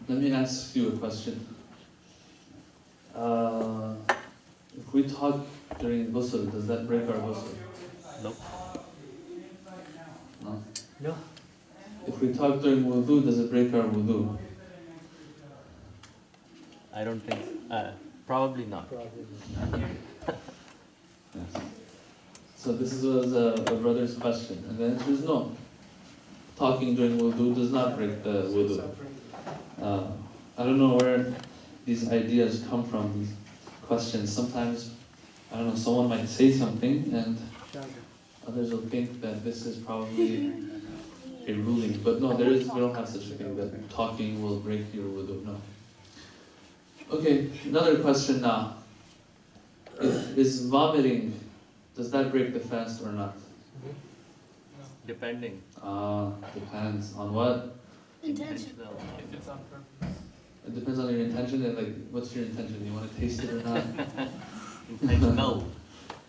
Let me ask you a question. If we talk during ghusl, does that break our ghusl? No. No? No. If we talk during wudu, does it break our wudu? I don't think. Probably not. Yes. So this was a brother's question, and the answer is no. Talking during wudu does not break the wudu. I don't know where these ideas come from, these questions. Sometimes, I don't know, someone might say something and others will think that this is probably a ruling. But no, we don't have such a thing that talking will break your wudu, no. Okay, another question now. Is vomiting, does that break the fast or not? Depending. Depends on what? Intentional. If it's on purpose. It depends on your intention and like, what's your intention? You want to taste it or not? Intentional.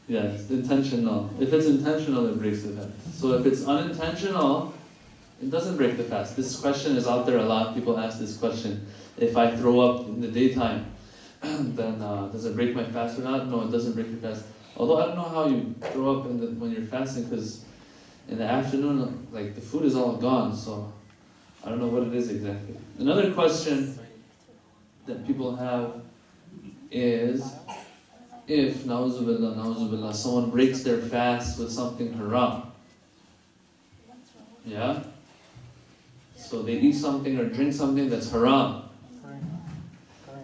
Yes, intentional. If it's intentional, it breaks the fast. So if it's unintentional, it doesn't break the fast. This question is out there a lot. People ask this question. If I throw up in the daytime, then does it break my fast or not? No, it doesn't break your fast. Although I don't know how you throw up when you're fasting, because in the afternoon, like the food is all gone, so I don't know what it is exactly. Another question that people have is, if, na'uzubillah, someone breaks their fast with something haram. Yeah? So they eat something or drink something that's haram.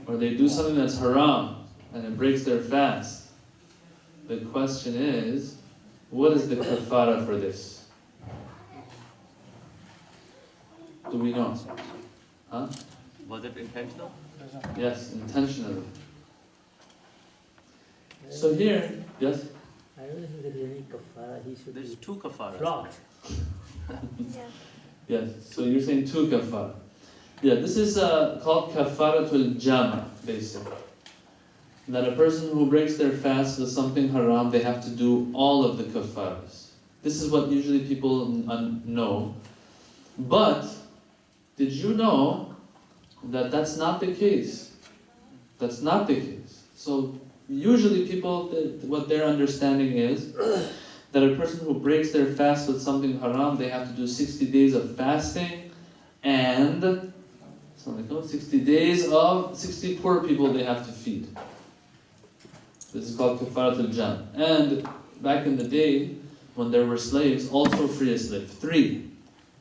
Or they do something that's haram and it breaks their fast. The question is, what is the kafara for this? Do we know? Huh? Was it intentional? Yes, intentionally. So here, yes? I don't think there's any kafara. He should There's be two kafaras. flogged. Yes, so you're saying two kafara. Yeah, this is called kafaratul jama, basically. That a person who breaks their fast with something haram, they have to do all of the kafaras. This is what usually people know. But, did you know that that's not the case? That's not the case. So, usually people, what their understanding is, that a person who breaks their fast with something haram, they have to do 60 days of fasting, and 60 days of 60 poor people they have to feed. This is called kafaratul jam. And back in the day, when there were slaves, also free a slave. 3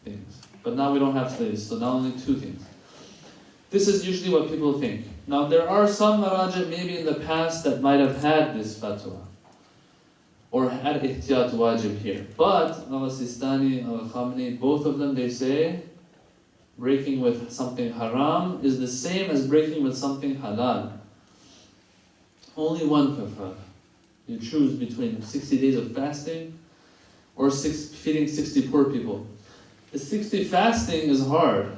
things. But now we don't have slaves, so now only 2 things. This is usually what people think. Now there are some maraja maybe in the past that might have had this fatwa, or had ihtiyat wajib here. But al-Sistani, al-Khamenei, both of them, they say, breaking with something haram is the same as breaking with something halal. Only one kafara. You choose between 60 days of fasting or feeding 60 poor people. The 60 fasting is hard.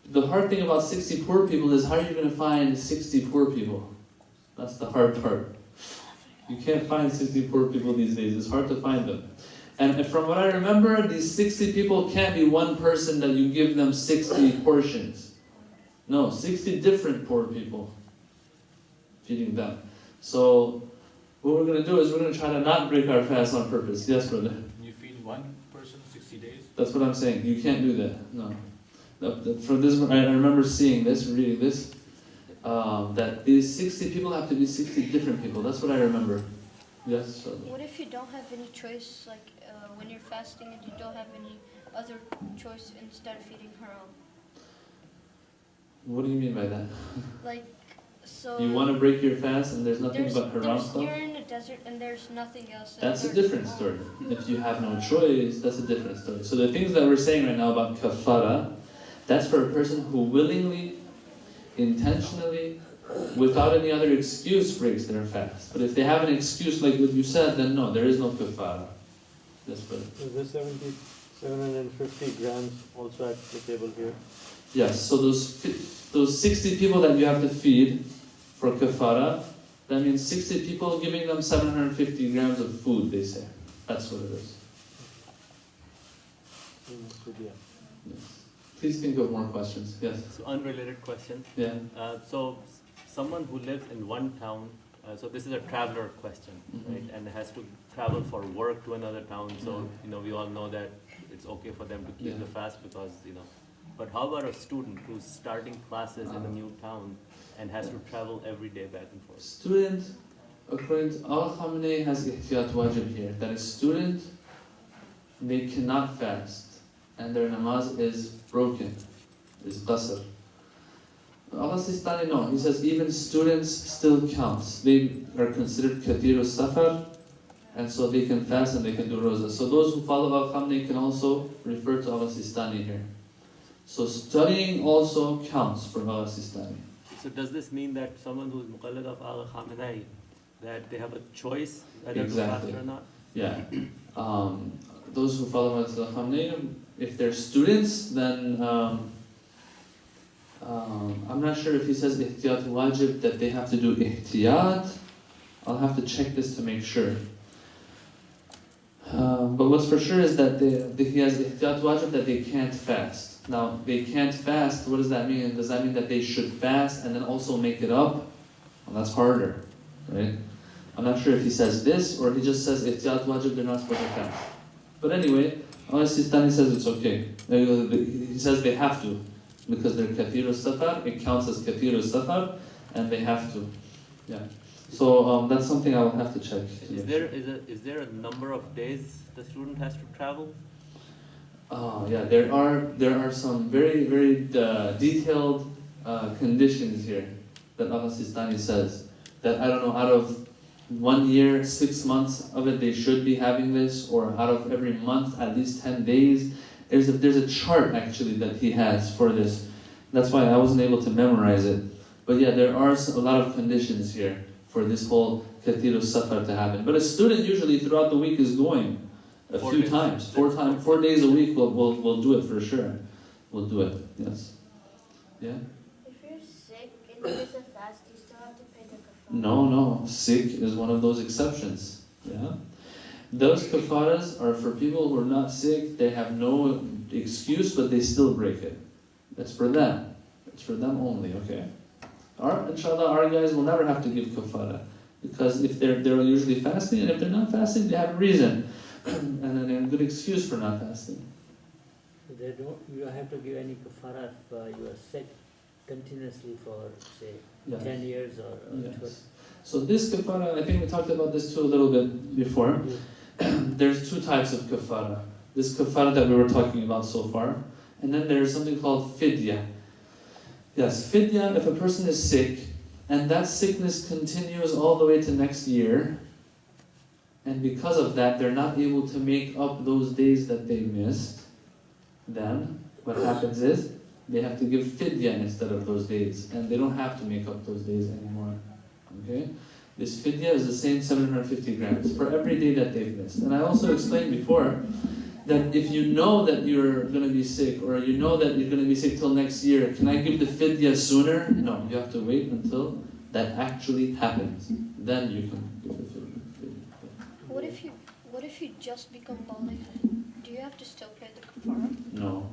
The hard thing about 60 poor people is, how are you going to find 60 poor people? That's the hard part. You can't find 60 poor people these days. It's hard to find them. And from what I remember, these 60 people can't be one person that you give them 60 portions. No, 60 different poor people, feeding them. So what we're going to do is we're going to try to not break our fast on purpose. Yes, brother? You feed one person 60 days? That's what I'm saying. You can't do that. No. From this, I remember seeing this, reading this, that these 60 people have to be 60 different people. That's what I remember. Yes, brother? What if you don't have any choice, like when you're fasting and you don't have any other choice instead of feeding haram? What do you mean by that? Like, so... You want to break your fast and there's nothing but haram stuff? You're in the desert and there's nothing else. That's a different story. If you have no choice, that's a different story. So the things that we're saying right now about kafara, that's for a person who willingly, intentionally, without any other excuse breaks their fast. But if they have an excuse like what you said, then no, there is no kafara. Yes, brother. Is the 750 grams also at the table here? Yes, so those 60 people that you have to feed for kafara, that means 60 people giving them 750 grams of food, they say. That's what it is. Yes. Please think of more questions. Yes. So unrelated question. Yeah. Someone who lives in one town, so this is a traveler question, right? And has to travel for work to another town. So we all know that it's okay for them to keep the fast because But how about a student who's starting classes in a new town and has to travel every day back and forth? Student, according to Al-Khamenei, has ihtiyat wajib here. That a student, they cannot fast, and their namaz is broken, is qasr. Al-Sistani, no, he says even students still counts. They are considered kathiru safar, and so they can fast and they can do roza. So those who follow Al-Khamenei can also refer to Al-Sistani here. So studying also counts for Al-Sistani. So does this mean that someone who is muqallid of Al-Khamenei, that they have a choice whether to fast or not? Yeah. Those who follow Al-Khamenei, if they're students, then I'm not sure if he says ihtiyat wajib that they have to do ihtiyat. I'll have to check this to make sure. But what's for sure is that he has ihtiyat wajib that they can't fast. Now, they can't fast, what does that mean? Does that mean that they should fast and then also make it up? Well, that's harder, right? I'm not sure if he says this or he just says ihtiyat wajib, they're not supposed to fast. But anyway, Al-Sistani says it's okay. He says they have to, because they're kathiru safar, it counts as kathiru safar, and they have to. Yeah. So that's something I will have to check. Is there a number of days the student has to travel? Yeah, there are some very, very detailed conditions here that Al-Sistani says. That, I don't know, out of 1 year, 6 months of it, they should be having this, or out of every month, at least 10 days. There's a chart, actually, that he has for this. That's why I wasn't able to memorize it. But yeah, there are a lot of conditions here for this whole kathiru safar to happen. But a student usually throughout the week is going a few times. 4 days a week, we'll do it for sure. We'll do it, yes. Yeah? If you're sick and there's a fast, you still have to pay the kafara? No. Sick is one of those exceptions. Yeah? Those kafaras are for people who are not sick, they have no excuse, but they still break it. That's for them. It's for them only, okay? Inshallah, our guys will never have to give kafara. Because if they're usually fasting, and if they're not fasting, they have a reason. And then a good excuse for not fasting. You don't have to give any kafara if you are sick continuously for, say, 10 years or yes. So this kafara, I think we talked about this too a little bit before. There's 2 types of kafara. This kafara that we were talking about so far. And then there's something called fidya. Yes, fidya, if a person is sick, and that sickness continues all the way to next year, and because of that, they're not able to make up those days that they missed, then what happens is they have to give fidya instead of those days, and they don't have to make up those days anymore. Okay? This fidya is the same 750 grams for every day that they've missed. And I also explained before that if you know that you're going to be sick, or you know that you're going to be sick till next year, can I give the fidya sooner? No, you have to wait until that actually happens. Then you can give the fidya. What if you just become baligh? Do you have to still pay the kafara? No.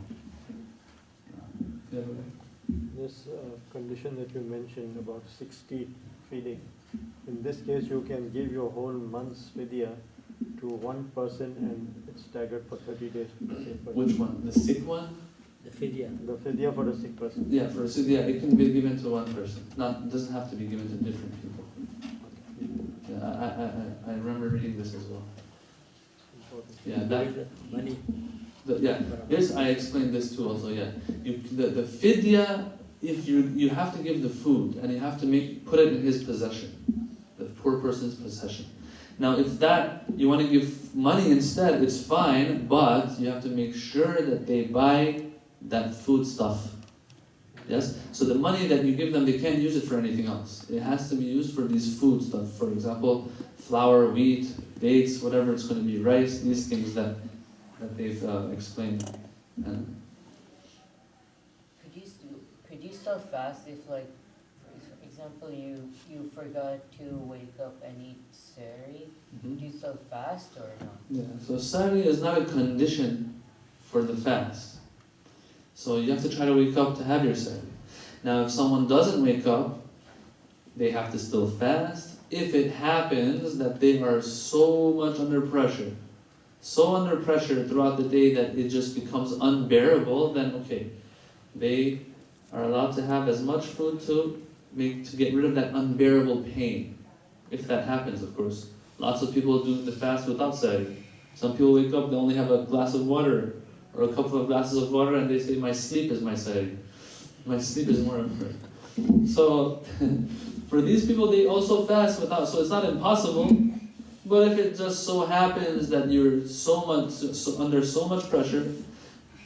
This condition that you mentioned about 60 feeding, in this case you can give your whole month's fidya to one person and it's staggered for 30 days. Which one? The sick one? the fidya. The fidya for the sick person. Yeah, for a sick, yeah, it can be given to one person. It doesn't have to be given to different people. Yeah, I remember reading this as well. Yeah, There is money. Yes, I explained this too also, yeah. The fidya, if you have to give the food and you have to put it in his possession, the poor person's possession. Now if you want to give money instead, it's fine, but you have to make sure that they buy that food stuff. Yes? So the money that you give them, they can't use it for anything else. It has to be used for these food stuff. For example, flour, wheat, dates, whatever it's going to be, rice, these things that they've explained. Could you still fast if, like, for example, you forgot to wake up and eat sari? Mm-hmm. Do you still fast or not? Yeah, so sari is not a condition for the fast. So you have to try to wake up to have your sahri. Now if someone doesn't wake up, they have to still fast. If it happens that they are so much under pressure throughout the day that it just becomes unbearable, then okay, they are allowed to have as much food to get rid of that unbearable pain. If that happens, of course. Lots of people do the fast without sahri. Some people wake up, they only have a glass of water or a couple of glasses of water, and they say, my sleep is my sahri. My sleep is more important. So, for these people, they also fast without, so it's not impossible, but if it just so happens that you're under so much pressure,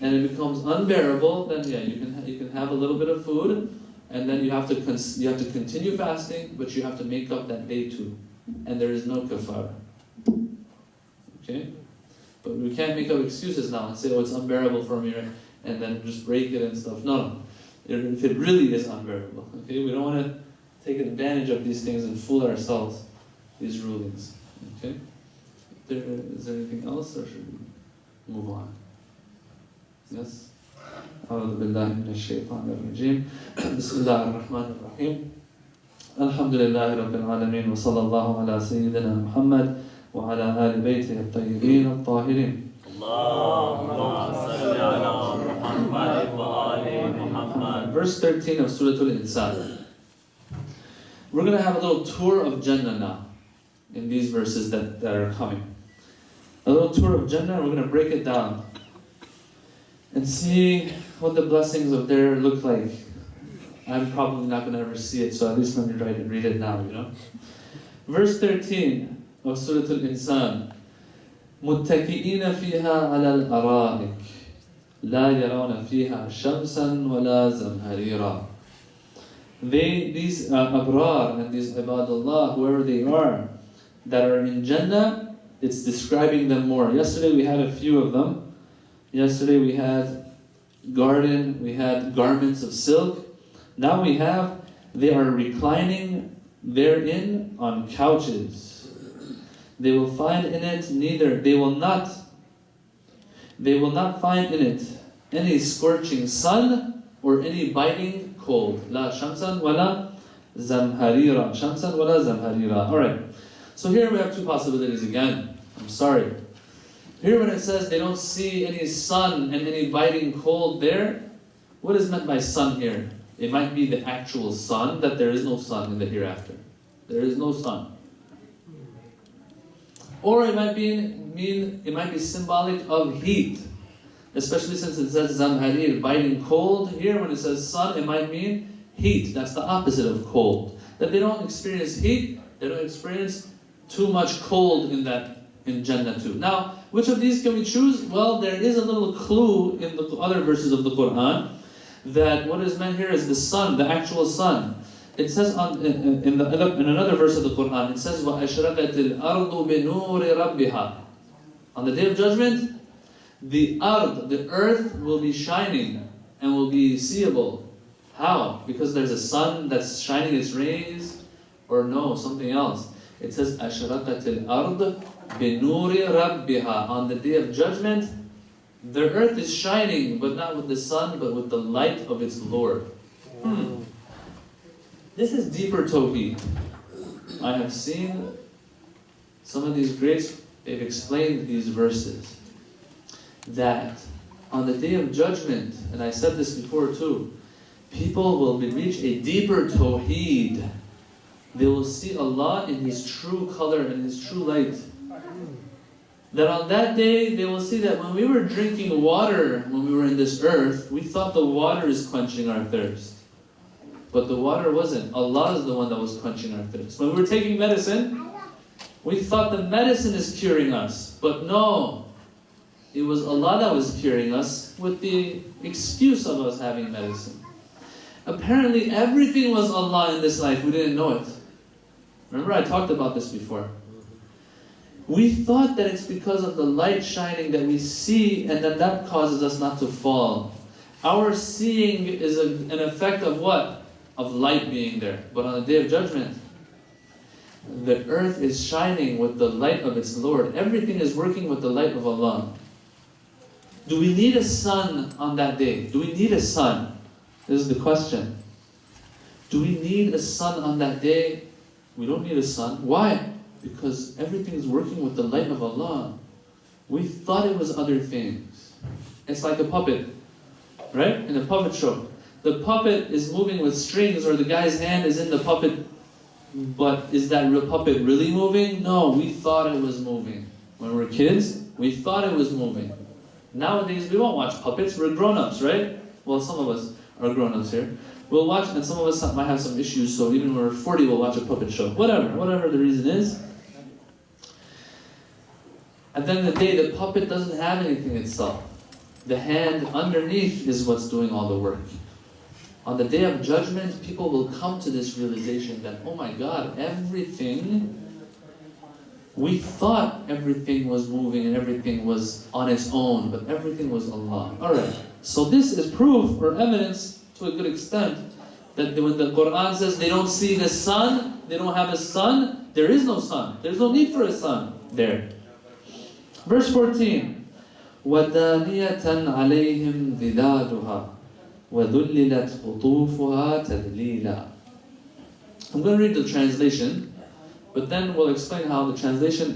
and it becomes unbearable, then yeah, you can have a little bit of food, and then you have to continue fasting, but you have to make up that day too, and there is no kafara. Okay, but we can't make up excuses now and say, oh, it's unbearable for me, and then just break it and stuff. No. If it really is unbearable, okay, we don't want to take advantage of these things and fool ourselves, these rulings. Okay, is there anything else, or should we move on? Yes. أعوذ بالله من الشيطان الرجيم. بسم الله الرحمن الرحيم. الحمد لله رب العالمين وصلى الله على سيدنا محمد وعلى آل بيته الطيبين الطاهرين. Verse 13 of Surah Al-Insan. We're going to have a little tour of Jannah now, in these verses that are coming. A little tour of Jannah, we're going to break it down and see what the blessings of there look like. I'm probably not going to ever see it, so at least let me try to read it now, you know. Verse 13 of Surah Al-Insan. متكئين فيها على الأرائك لا يرون فيها شمسا ولا زمهريرا. These abrar and these ibadullah, whoever they are, that are in Jannah, it's describing them more. Yesterday we had a few of them. Yesterday we had garden, we had garments of silk. Now we have, they are reclining therein on couches. They will find in it they will not find in it any scorching sun or any biting cold. La shamsan wala zamharira. Shamsan wala zamharira. Alright. So here we have two possibilities again. I'm sorry. Here when it says they don't see any sun and any biting cold there, what is meant by sun here? It might be the actual sun, that there is no sun in the hereafter. There is no sun. Or it might be symbolic of heat. Especially since it says zamharir, biting cold. Here when it says sun, it might mean heat. That's the opposite of cold. That they don't experience heat, they don't experience too much cold in Jannah too. Now, which of these can we choose? Well, there is a little clue in the other verses of the Quran that what is meant here is the sun, the actual sun. It says in another verse of the Quran, it says وَأَشْرَقَتِ الْأَرْضُ بِنُورِ رَبِّهَا. On the Day of Judgment, the earth will be shining and will be seeable. How? Because there's a sun that's shining its rays? Or no, something else. It says أَشْرَقَتِ الْأَرْضُ بِنُورِ رَبِّهَا. On the Day of Judgment, the earth is shining, but not with the sun, but with the light of its Lord. This is deeper Tawheed. I have seen some of these greats, they've explained these verses. That on the Day of Judgment, and I said this before too, people will reach a deeper Tawheed. They will see Allah in His true color and His true light. That on that day, they will see that when we were drinking water, when we were in this earth, we thought the water is quenching our thirst. But the water wasn't. Allah is the one that was quenching our thirst. When we were taking medicine, we thought the medicine is curing us. But no, it was Allah that was curing us with the excuse of us having medicine. Apparently everything was Allah in this life. We didn't know it. Remember I talked about this before. We thought that it's because of the light shining that we see, and that causes us not to fall. Our seeing is an effect of what? Of light being there. But on the Day of Judgment, the earth is shining with the light of its Lord. Everything is working with the light of Allah. Do we need a sun on that day? Do we need a sun? This is the question. Do we need a sun on that day? We don't need a sun. Why? Because everything is working with the light of Allah. We thought it was other things. It's like a puppet, right? In a puppet show. The puppet is moving with strings, or the guy's hand is in the puppet, but is that real puppet really moving? No, we thought it was moving. When we were kids, we thought it was moving. Nowadays, we won't watch puppets. We're grown-ups, right? Well, some of us are grown-ups here. We'll watch, and some of us might have some issues, so even when we're 40, we'll watch a puppet show. Whatever the reason is. At the end of the day, the puppet doesn't have anything itself. The hand underneath is what's doing all the work. On the day of judgment, people will come to this realization that, oh my God, we thought everything was moving and everything was on its own, but everything was Allah. Alright, so this is proof or evidence to a good extent that when the Quran says they don't see the sun, they don't have a sun, there is no sun. There's no need for a sun there. Verse 14. وَدَانِيَةً عَلَيْهِمْ ظِلَالُهَا وَذُلِّلَتْ قُطُوفُهَا تَذْلِيلًا. I'm going to read the translation, but then we'll explain how the translation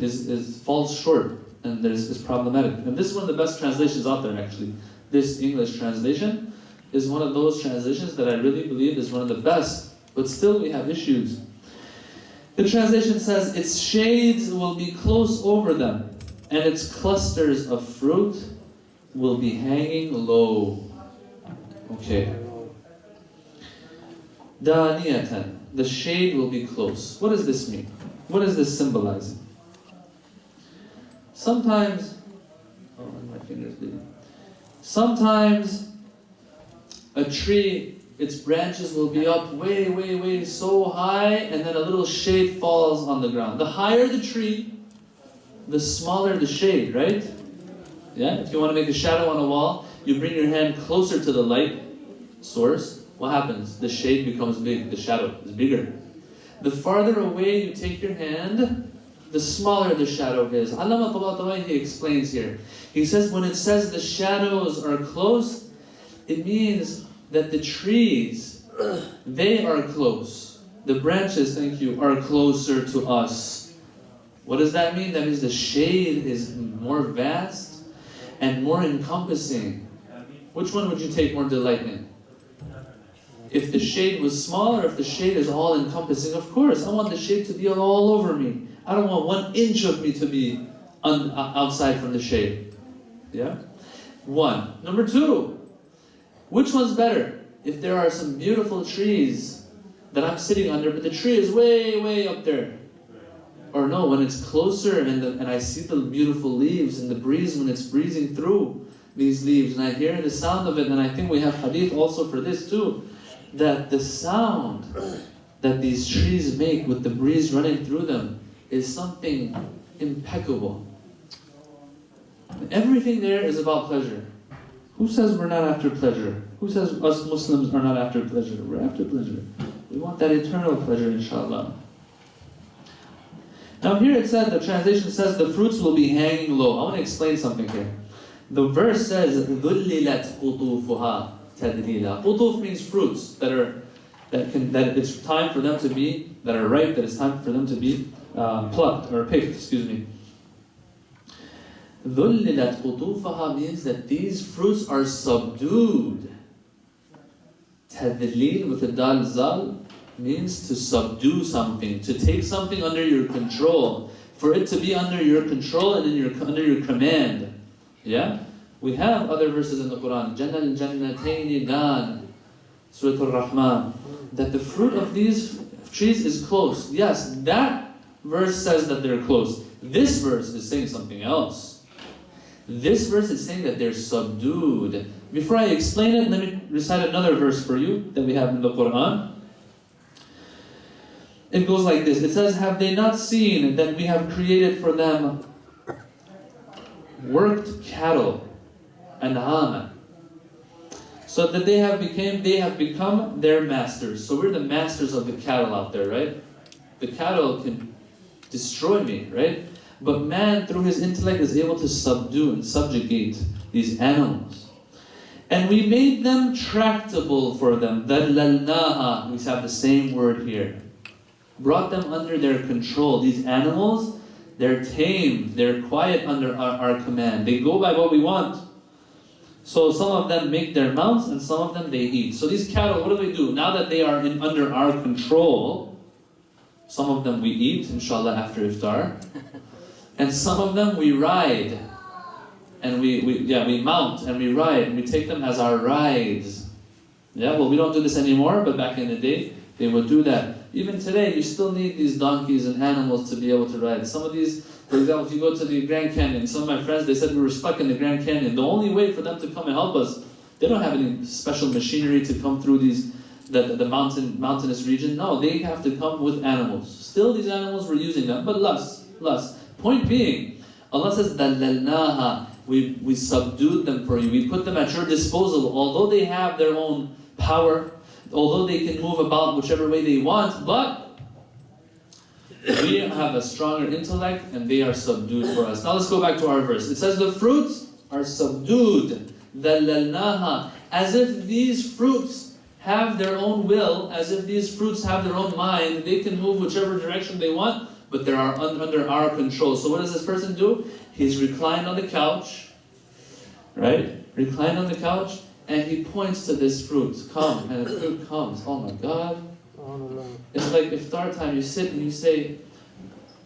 falls short and is problematic. And this is one of the best translations out there, actually. This English translation is one of those translations that I really believe is one of the best, but still we have issues. The translation says, its shades will be close over them, and its clusters of fruit will be hanging low. Okay. Daniyatan, the shade will be close. What does this mean? What is this symbolizing? Sometimes, my finger's bleeding. Sometimes a tree, its branches will be up way so high, and then a little shade falls on the ground. The higher the tree, the smaller the shade, right? Yeah, if you want to make a shadow on a wall, you bring your hand closer to the light source. What happens? The shade becomes big, the shadow is bigger. The farther away you take your hand, the smaller the shadow is. Allama Tabatabai, he explains here. He says when it says the shadows are close, it means that the trees, they are close. The branches, thank you, are closer to us. What does that mean? That means the shade is more vast and more encompassing. Which one would you take more delight in? If the shade was small or if the shade is all encompassing? Of course, I want the shade to be all over me. I don't want 1 inch of me to be outside from the shade. Yeah? One. Number two, which one's better? If there are some beautiful trees that I'm sitting under, but the tree is way up there. Or no, when it's closer and I see the beautiful leaves and the breeze when it's breezing through these leaves and I hear the sound of it, and I think we have hadith also for this too, that the sound that these trees make with the breeze running through them is something impeccable. Everything there is about pleasure. Who says we're not after pleasure? Who says us Muslims are not after pleasure? We're after pleasure. We want that eternal pleasure, inshallah. Now here it said, the translation says the fruits will be hanging low. I want to explain something here. The verse says, ذُلِّلَتْ قُطُوفُهَا تَذْلِيلًا. Qutuf means fruits that it's time for them to be, that are ripe, that it's time for them to be plucked or picked, excuse me. ذُلِّلَتْ قُطُوفَهَا means that these fruits are subdued. Tadleel with a dal zal means to subdue something, to take something under your control, for it to be under your control and under your command. Yeah? We have other verses in the Quran, Jannal Jannatayni Dan, Surah Al-Rahman, that the fruit of these trees is close. Yes, that verse says that they're close. This verse is saying something else. This verse is saying that they're subdued. Before I explain it, let me recite another verse for you that we have in the Quran. It goes like this. It says, have they not seen that we have created for them worked cattle and aman, so that they have become their masters. So we're the masters of the cattle out there, right? The cattle can destroy me, right? But man, through his intellect, is able to subdue and subjugate these animals. And we made them tractable for them. ذَلَّلْنَاهَا. We have the same word here. Brought them under their control. These animals, they're tamed, they're quiet under our command. They go by what we want. So some of them make their mounts and some of them they eat. So these cattle, what do? Now that they are under our control, some of them we eat, inshallah, after iftar. And some of them we ride. And we mount and we ride and we take them as our rides. Yeah, well, we don't do this anymore, but back in the day, they would do that. Even today, you still need these donkeys and animals to be able to ride. Some of these, for example, if you go to the Grand Canyon, some of my friends, they said we were stuck in the Grand Canyon. The only way for them to come and help us, they don't have any special machinery to come through the mountainous region. No, they have to come with animals. Still, these animals, we're using them, but less. Point being, Allah says, دَلَّلْنَاهَا. We subdued them for you. We put them at your disposal. Although they have their own power, although they can move about whichever way they want, but we have a stronger intellect and they are subdued for us. Now let's go back to our verse. It says the fruits are subdued. ذَلَّلْنَاهَا. As if these fruits have their own will, as if these fruits have their own mind. They can move whichever direction they want, but they are under our control. So what does this person do? He's reclined on the couch, right? Reclined on the couch, and he points to this fruit. Come, and the fruit comes. Oh my God. It's like iftar time, you sit and you say,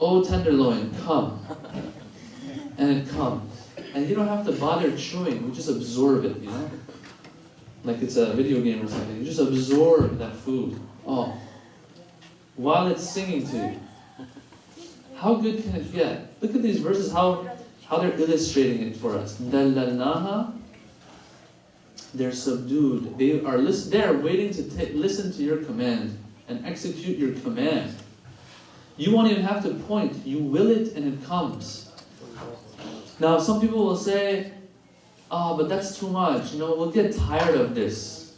"Oh tenderloin, come." And it comes. And you don't have to bother chewing, you just absorb it, you know? Like it's a video game or something. You just absorb that food. Oh. While it's singing to you. How good can it get? Look at these verses, how they're illustrating it for us. دَلَّلْنَاهَا. They're subdued. They are they're waiting to listen to your command and execute your command. You won't even have to point. You will it and it comes. Now some people will say, "Oh, but that's too much. You know, we'll get tired of this."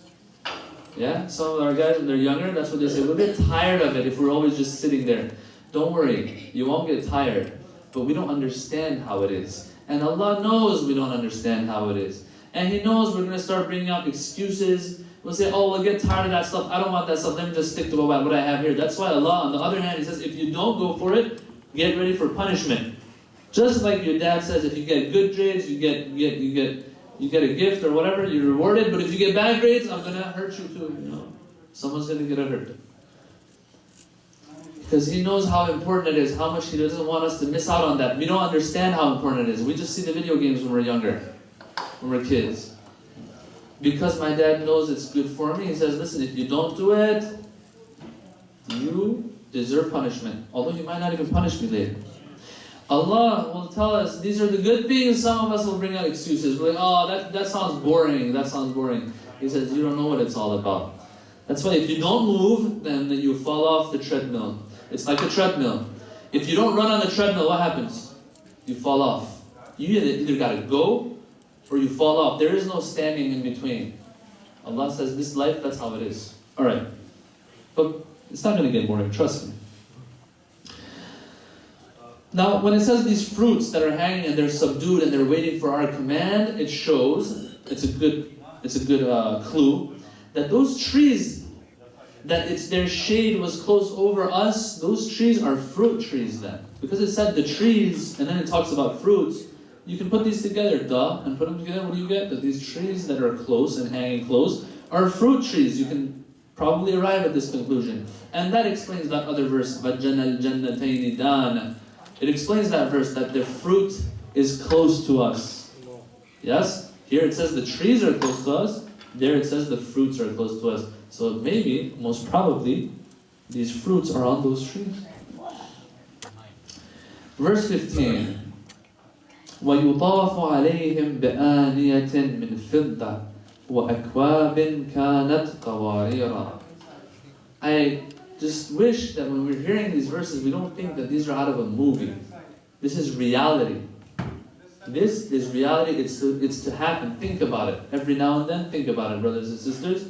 Yeah? Some of our guys, when they're younger, that's what they say. We'll get tired of it if we're always just sitting there. Don't worry, you won't get tired. But we don't understand how it is. And Allah knows we don't understand how it is. And He knows we're going to start bringing up excuses. We'll say, "Oh, we'll get tired of that stuff. I don't want that stuff. Let me just stick to what I have here." That's why Allah, on the other hand, He says, if you don't go for it, get ready for punishment. Just like your dad says, if you get good grades, you get a gift or whatever, you're rewarded. But if you get bad grades, I'm going to hurt you too. You know, someone's going to get hurt. Because He knows how important it is, how much He doesn't want us to miss out on that. We don't understand how important it is. We just see the video games when we're younger, when we're kids. Because my dad knows it's good for me, He says, listen, if you don't do it, you deserve punishment. Although He might not even punish me later. Allah will tell us, these are the good things. Some of us will bring out excuses. We're like, "Oh, that sounds boring. That sounds boring." He says, you don't know what it's all about. That's why if you don't move, then you fall off the treadmill. It's like a treadmill. If you don't run on the treadmill, what happens? You fall off. You either got to go or you fall off. There is no standing in between. Allah says, this life, that's how it is. Alright. But it's not going to get boring, trust me. Now, when it says these fruits that are hanging and they're subdued and they're waiting for our command, it shows, it's a good clue, that those trees, that their shade was close over us, those trees are fruit trees then. Because it said the trees, and then it talks about fruits, you can put these together, and put them together, what do you get? That these trees that are close and hanging close are fruit trees. You can probably arrive at this conclusion. And that explains that other verse, وَجَّنَ الْجَنَّتَيْنِ دَانَ. It explains that verse, that the fruit is close to us. Yes? Here it says the trees are close to us. There it says the fruits are close to us. So maybe, most probably, these fruits are on those trees. Verse 15. وَيُطَافُ عَلَيْهِمْ بِآنِيَةٍ مِّن فِضَّةٍ وَأَكْوَابٍ كَانَتْ قَوَارِيرًا. I just wish that when we're hearing these verses, we don't think that these are out of a movie. This is reality. This is reality. It's to happen. Think about it. Every now and then, think about it, brothers and sisters.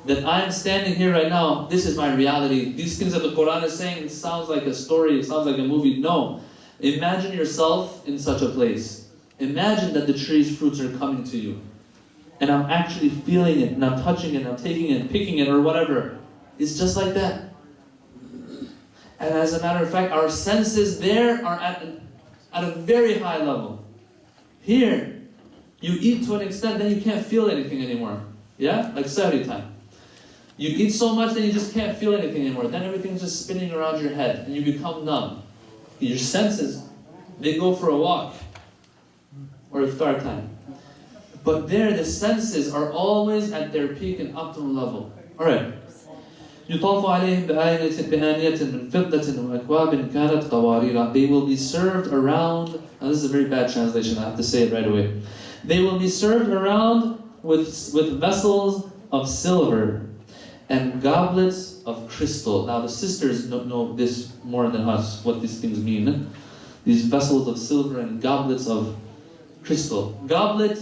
That I'm standing here right now, this is my reality. These things that the Quran is saying, it sounds like a story, it sounds like a movie. No. Imagine yourself in such a place. Imagine that the tree's fruits are coming to you. And I'm actually feeling it, and I'm touching it, and I'm taking it, and picking it, or whatever. It's just like that. And as a matter of fact, our senses there are at a very high level. Here, you eat to an extent, then you can't feel anything anymore. Yeah? Like Sahri time. You eat so much, then you just can't feel anything anymore. Then everything's just spinning around your head, and you become numb. Your senses, they go for a walk. Or iftar time. But there, the senses are always at their peak and optimal level. Alright. يُطَافُ عَلَيْهِمْ بِآنِيَةٍ مِّن فِضَّةٍ وَأَكْوَابٍ كَانَتْ قَوَارِيرَ. They will be served around, now this is a very bad translation, I have to say it right away. They will be served around with vessels of silver and goblets of crystal. Now the sisters know this more than us, what these things mean. These vessels of silver and goblets of crystal. Goblet,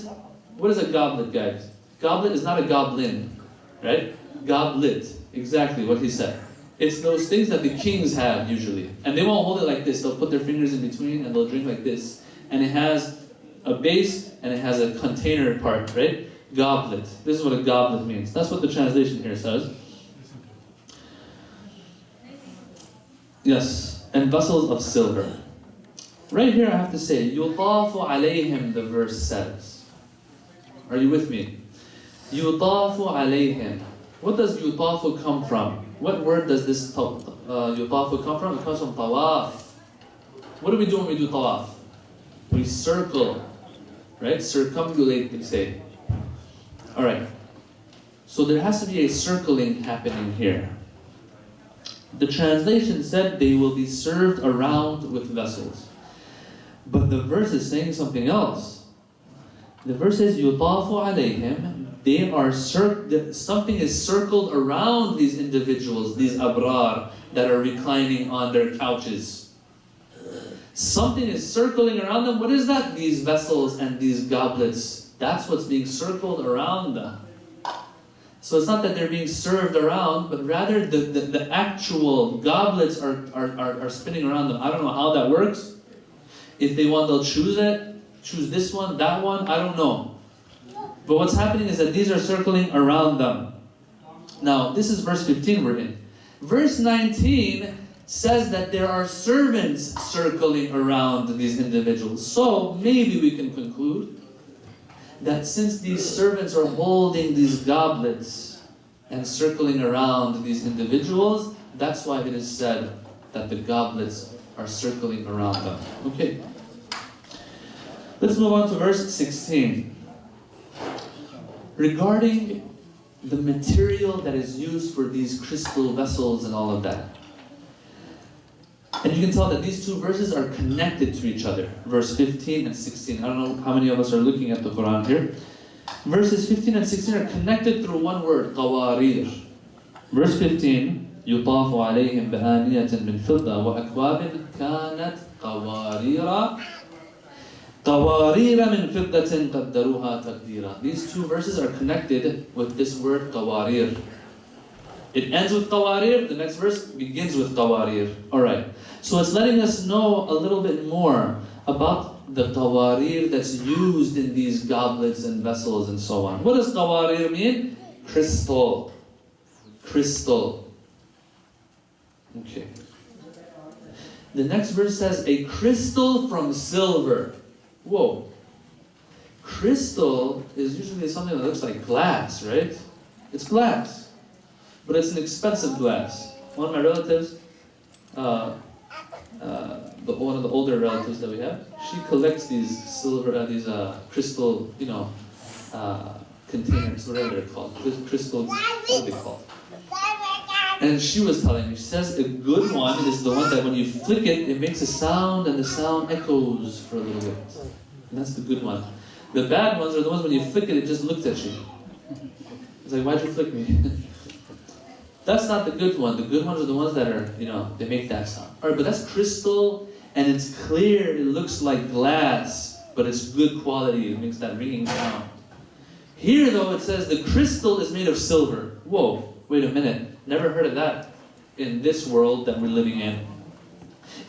what is a goblet, guys? Goblet is not a goblin, right? Goblet, exactly what he said. It's those things that the kings have usually. And they won't hold it like this. They'll put their fingers in between and they'll drink like this. And it has a base and it has a container part, right? Goblet. This is what a goblet means. That's what the translation here says. Yes, and vessels of silver. Right here I have to say, يُطَافُ عَلَيْهِمْ, the verse says. Are you with me? يُطَافُ عَلَيْهِمْ. What does يُطَافُ come from? What word does this يُطَافُ come from? It comes from tawaf. What do we do when we do tawaf? We circle, right? Circumambulate, they say. Alright. So there has to be a circling happening here. The translation said they will be served around with vessels. But the verse is saying something else. The verse says, يُطَافُ عَلَيْهِمْ. They are something is circled around these individuals, these abrar, that are reclining on their couches. Something is circling around them. What is that? These vessels and these goblets. That's what's being circled around them. So it's not that they're being served around, but rather the actual goblets are spinning around them. I don't know how that works. If they want, they'll choose it. Choose this one, that one, I don't know. But what's happening is that these are circling around them. Now, this is verse 15 we're in. Verse 19 says that there are servants circling around these individuals. So, maybe we can conclude that since these servants are holding these goblets and circling around these individuals, that's why it is said that the goblets are circling around them. Okay. Let's move on to verse 16. Regarding the material that is used for these crystal vessels and all of that. And you can tell that these two verses are connected to each other. Verse 15 and 16. I don't know how many of us are looking at the Quran here. Verses 15 and 16 are connected through one word, qawarir. Verse 15, يُطَافُ عَلَيْهِمْ بِآنِيَةٍ مِّن فِضَّةٍ وَأَكْوَابٍ كَانَتْ قَوَارِيرَ قَوَارِيرَ مِن فِضَّةٍ قَدَّرُوهَا تَقْدِيرًا. These two verses are connected with this word qawarir. It ends with qawarir, the next verse begins with qawarir. Alright, so it's letting us know a little bit more about the qawarir that's used in these goblets and vessels and so on. What does qawarir mean? Crystal. Crystal. Okay. The next verse says, a crystal from silver. Whoa. Crystal is usually something that looks like glass, right? It's glass. But it's an expensive glass. One of my relatives, one of the older relatives that we have, she collects these silver, these crystal, containers, whatever they're called. Crystal, what are they called? And she was telling me, she says a good one is the one that when you flick it, it makes a sound and the sound echoes for a little bit. And that's the good one. The bad ones are the ones when you flick it, it just looks at you. It's like, why'd you flick me? That's not the good one. The good ones are the ones that are, they make that sound. Alright, but that's crystal, and it's clear, it looks like glass, but it's good quality, it makes that ringing sound. Here though, it says the crystal is made of silver. Whoa, wait a minute. Never heard of that in this world that we're living in.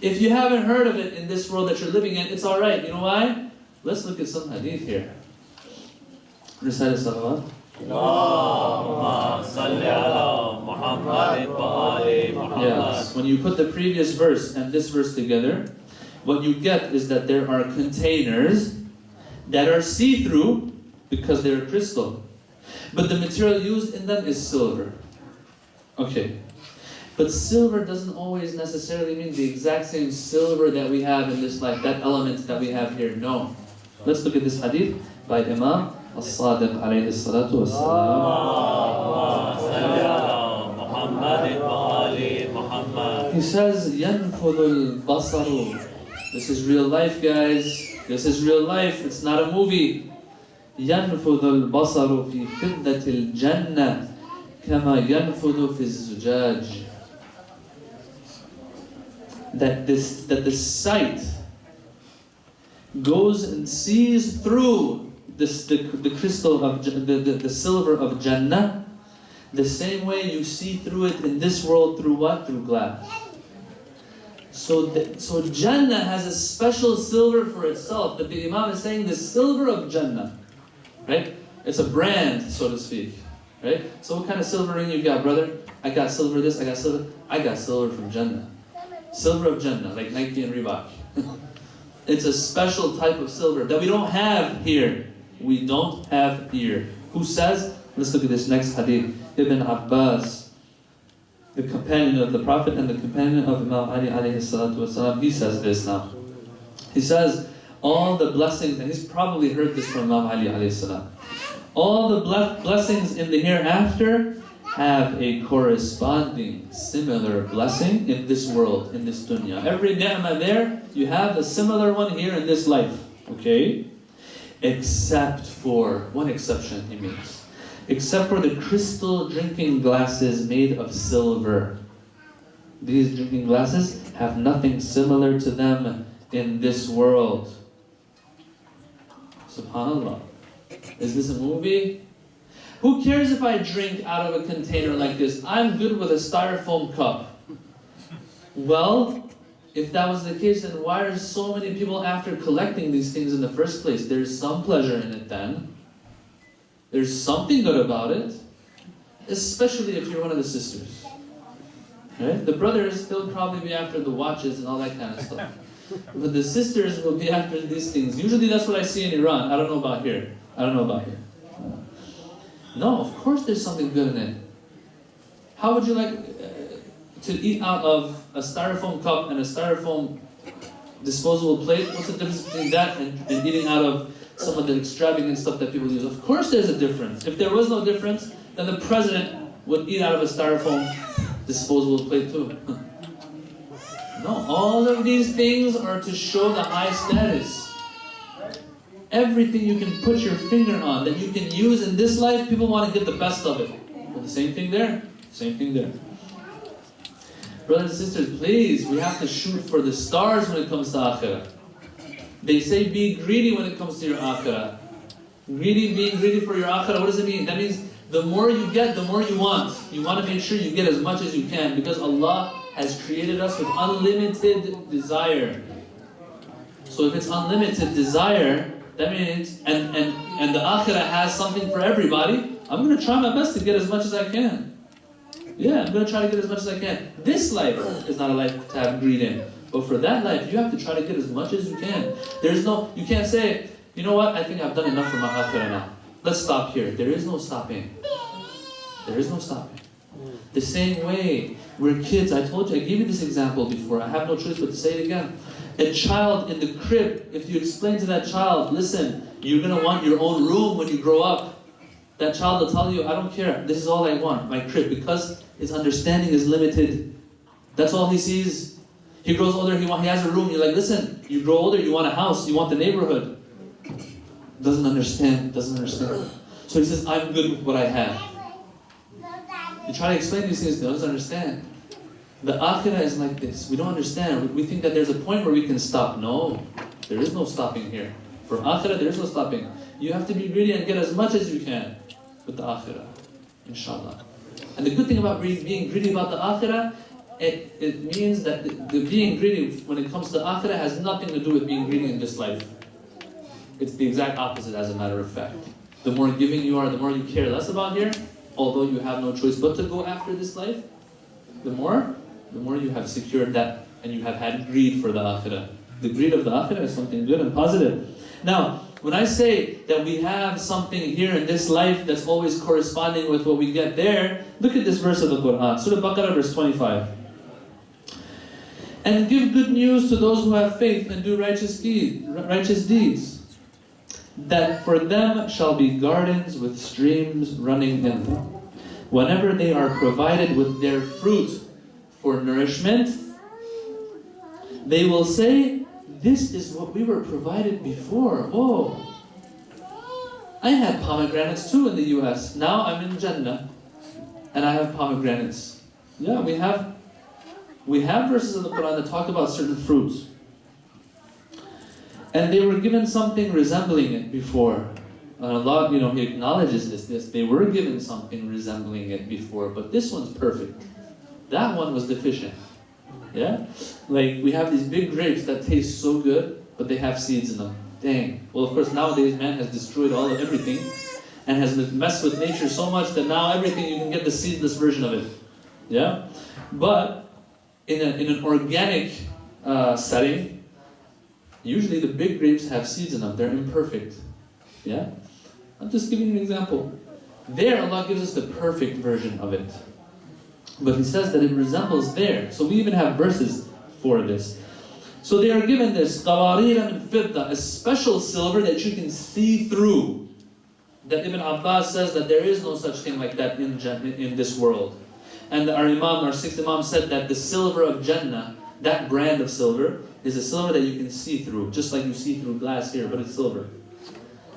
If you haven't heard of it in this world that you're living in, it's alright. You know why? Let's look at some hadith here. Recite a salawat. Yes, when you put the previous verse and this verse together, what you get is that there are containers that are see-through because they're crystal. But the material used in them is silver. Okay. But silver doesn't always necessarily mean the exact same silver that we have in this life, that element that we have here. No. Let's look at this hadith by Imam As-Sadiq alayhi salatu wassalam. He says, يَنْفُذُ الْبَصَرُ. This is real life, guys. This is real life. It's not a movie. يَنْفُذُ الْبَصَرُ فِي فِضَّةِ الْجَنَّةِ كَمَا يَنْفُذُ فِي الزُّجَاجِ. That the sight goes and sees through the crystal of the silver of Jannah, the same way you see through it in this world through what? Through glass. So Jannah has a special silver for itself. That the Imam is saying the silver of Jannah, right? It's a brand, so to speak, right? So what kind of silver ring you got, brother? I got silver this. I got silver from Jannah. Silver of Jannah, like Nike and Reebok. It's a special type of silver that we don't have here. We don't have here. Who says? Let's look at this next hadith. Ibn Abbas, the companion of the Prophet and the companion of Imam Ali alayhi salatu wasalam, he says this now. He says, all the blessings, and he's probably heard this from Imam Ali alayhi salam. All the blessings in the hereafter have a corresponding similar blessing in this world, in this dunya. Every ni'mah there, you have a similar one here in this life. Okay? Except for, one exception he makes. Except for the crystal drinking glasses made of silver. These drinking glasses have nothing similar to them in this world. SubhanAllah. Is this a movie? Who cares if I drink out of a container like this? I'm good with a styrofoam cup. Well, if that was the case, then why are so many people after collecting these things in the first place? There's some pleasure in it then. There's something good about it. Especially if you're one of the sisters. Right? The brothers, they'll probably be after the watches and all that kind of stuff. But the sisters will be after these things. Usually that's what I see in Iran. I don't know about here. No, of course there's something good in it. How would you like to eat out of a styrofoam cup and a styrofoam disposable plate? What's the difference between that and eating out of some of the extravagant stuff that people use? Of course there's a difference. If there was no difference, then the president would eat out of a styrofoam disposable plate too. No, all of these things are to show the high status. Everything you can put your finger on that you can use in this life, people want to get the best of it. Well, the same thing there. Same thing there. Brothers and sisters, please, we have to shoot for the stars when it comes to akhirah. They say be greedy when it comes to your akhirah. Being greedy for your akhirah, what does it mean? That means the more you get, the more you want. You want to make sure you get as much as you can because Allah has created us with unlimited desire. So if it's unlimited desire, that means, and the akhirah has something for everybody, I'm going to try my best to get as much as I can. Yeah, I'm going to try to get as much as I can. This life is not a life to have greed in. But for that life, you have to try to get as much as you can. You can't say, you know what, I think I've done enough for my akhirah now. Let's stop here. There is no stopping. There is no stopping. The same way, we're kids. I told you, I gave you this example before. I have no choice but to say it again. A child in the crib, if you explain to that child, listen, you're going to want your own room when you grow up. That child will tell you, I don't care. This is all I want, my crib. Because his understanding is limited. That's all he sees. He grows older, he has a room. You're like, listen, you grow older, you want a house, you want the neighborhood. Doesn't understand. So he says, I'm good with what I have. You try to explain these things, he doesn't understand. The akhirah is like this. We don't understand. We think that there's a point where we can stop. No, there is no stopping here. For akhirah, there is no stopping. You have to be greedy and get as much as you can with the akhirah, inshallah. And the good thing about being greedy about the akhirah, it means that the being greedy when it comes to akhirah has nothing to do with being greedy in this life. It's the exact opposite, as a matter of fact. The more giving you are, the more you care less about here, although you have no choice but to go after this life, the more you have secured that, and you have had greed for the akhirah. The greed of the akhirah is something good and positive. Now, when I say that we have something here in this life that's always corresponding with what we get there, look at this verse of the Quran, Surah Baqarah, verse 25. And give good news to those who have faith and do righteous deeds, that for them shall be gardens with streams running in them, whenever they are provided with their fruit for nourishment. They will say, this is what we were provided before. Oh, I had pomegranates too in the US. Now I'm in Jannah and I have pomegranates. Yeah, we have verses in the Quran that talk about certain fruits. And they were given something resembling it before. And Allah, He acknowledges this. They were given something resembling it before, but this one's perfect. That one was deficient. Yeah? Like, we have these big grapes that taste so good, but they have seeds in them. Dang. Well, of course, nowadays man has destroyed everything and has messed with nature so much that now everything, you can get the seedless version of it. Yeah? But in an organic setting, usually the big grapes have seeds in them. They're imperfect. Yeah? I'm just giving you an example. There, Allah gives us the perfect version of it. But He says that it resembles there. So we even have verses for this. So they are given this, qawarira min fidda, a special silver that you can see through. That Ibn Abbas says that there is no such thing like that in this world. And our sixth Imam said that the silver of Jannah, that brand of silver, is a silver that you can see through. Just like you see through glass here, but it's silver.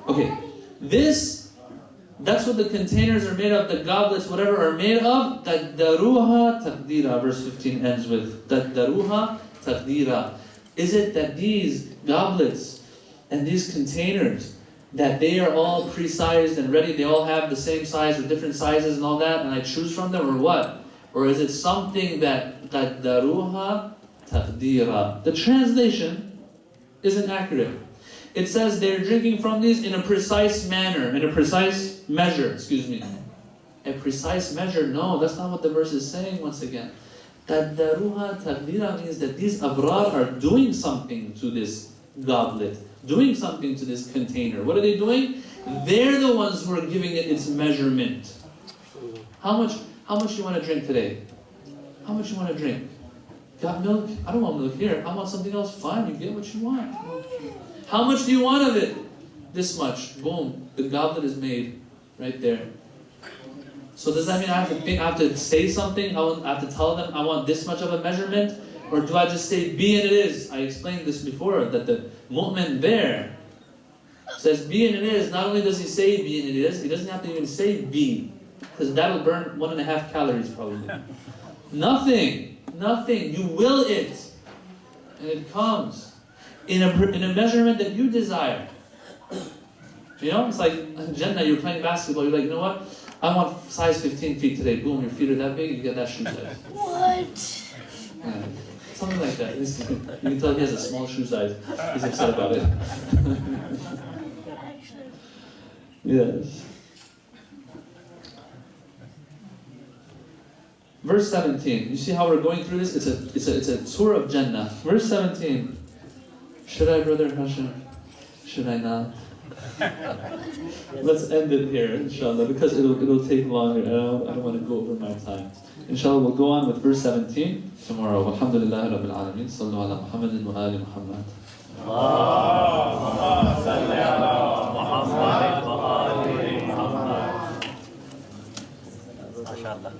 Okay, that's what the containers are made of, the goblets, whatever are made of. Taqdaruha taqdira, verse 15 ends with. Taqdaruha taqdira. Is it that these goblets and these containers, that they are all pre-sized and ready, they all have the same size or different sizes and all that, and I choose from them, or what? Or is it something that qaddaruha taqdira? The translation isn't accurate. It says they're drinking from these in a precise manner, in a precise measure, A precise measure? No, that's not what the verse is saying once again. Qaddaruha taqdira means that these abrar are doing something to this goblet, doing something to this container. What are they doing? They're the ones who are giving it its measurement. How much do you want to drink today? How much you want to drink? Got milk? I don't want milk here. I want something else. Fine, you get what you want. How much do you want of it? This much. Boom. The goblet is made right there. So does that mean I have to say something? I have to tell them I want this much of a measurement? Or do I just say, be and it is? I explained this before, that the mu'min there says, be and it is. Not only does he say be and it is, he doesn't have to even say be. Because that'll burn 1.5 calories probably. Nothing. You will it. And it comes in a measurement that you desire. It's like in Jannah, you're playing basketball, you're like, you know what? I want size 15 feet today. Boom, your feet are that big, you get that shoe size. What? Yeah. Something like that. You can tell he has a small shoe size. He's upset about it. Yes. Verse 17. You see how we're going through this? It's a tour of Jannah. Verse 17. Should I, Brother Hashem? Should I not? Let's end it here, inshallah, because it'll take longer. I don't want to go over my time. Inshallah, we'll go on with verse 17 tomorrow. Alhamdulillah Rabbil Alameen. Sallu ala Muhammadin wa ali Muhammad. Allahumma salli ala Muhammad wa ali Muhammad. MashaAllah.